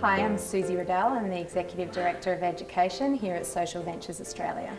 Hi, I'm Suzie Riddell. I'm the Executive Director of Education here at Social Ventures Australia.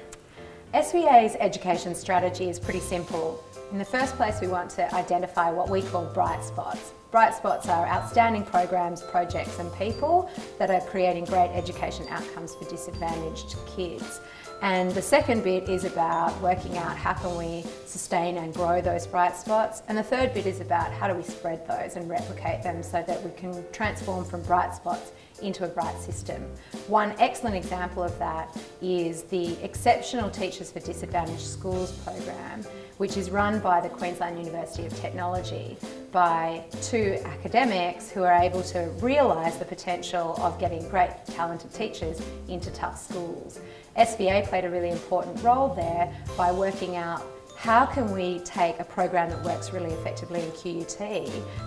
SVA's education strategy is pretty simple. In the first place, we want to identify what we call bright spots. Bright spots are outstanding programs, projects and people that are creating great education outcomes for disadvantaged kids. And the second bit is about working out how can we sustain and grow those bright spots. And the third bit is about how do we spread those and replicate them so that we can transform from bright spots into a bright system. One excellent example of that is the Exceptional Teachers for Disadvantaged Schools program, which is run by the Queensland University of Technology by two academics who are able to realise the potential of getting great talented teachers into tough schools. SVA played a really important role there by working out how can we take a program that works really effectively in QUT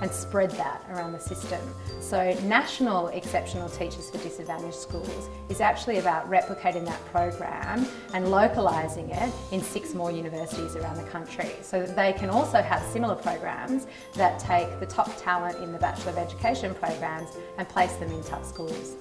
and spread that around the system. So National Exceptional Teachers for Disadvantaged Schools is actually about replicating that program and localising it in 6 more universities around the country so that they can also have similar programs that take the top talent in the Bachelor of Education programs and place them in tough schools.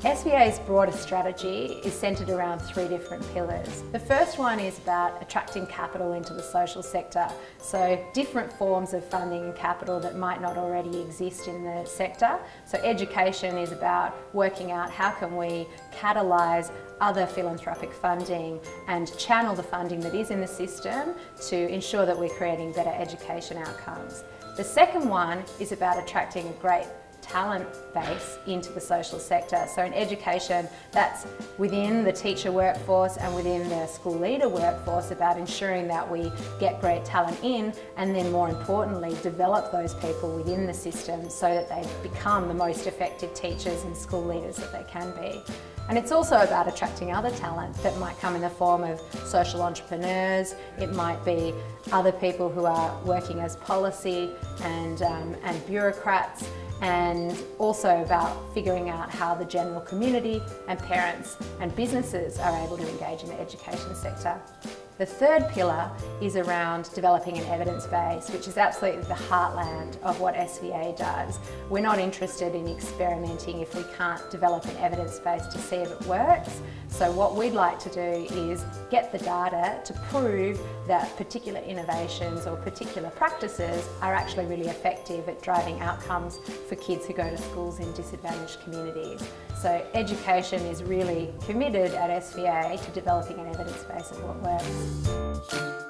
SVA's broader strategy is centred around 3 different pillars. The first one is about attracting capital into the social sector, so different forms of funding and capital that might not already exist in the sector. So education is about working out how can we catalyse other philanthropic funding and channel the funding that is in the system to ensure that we're creating better education outcomes. The second one is about attracting a great talent base into the social sector. So in education, that's within the teacher workforce and within the school leader workforce, about ensuring that we get great talent in and then more importantly develop those people within the system so that they become the most effective teachers and school leaders that they can be. And it's also about attracting other talent that might come in the form of social entrepreneurs. It might be other people who are working as policy and bureaucrats, and also about figuring out how the general community and parents and businesses are able to engage in the education sector. The third pillar is around developing an evidence base, which is absolutely the heartland of what SVA does. We're not interested in experimenting if we can't develop an evidence base to see if it works. So what we'd like to do is get the data to prove that particular innovations or particular practices are actually really effective at driving outcomes for kids who go to schools in disadvantaged communities. So education is really committed at SVA to developing an evidence base of what works.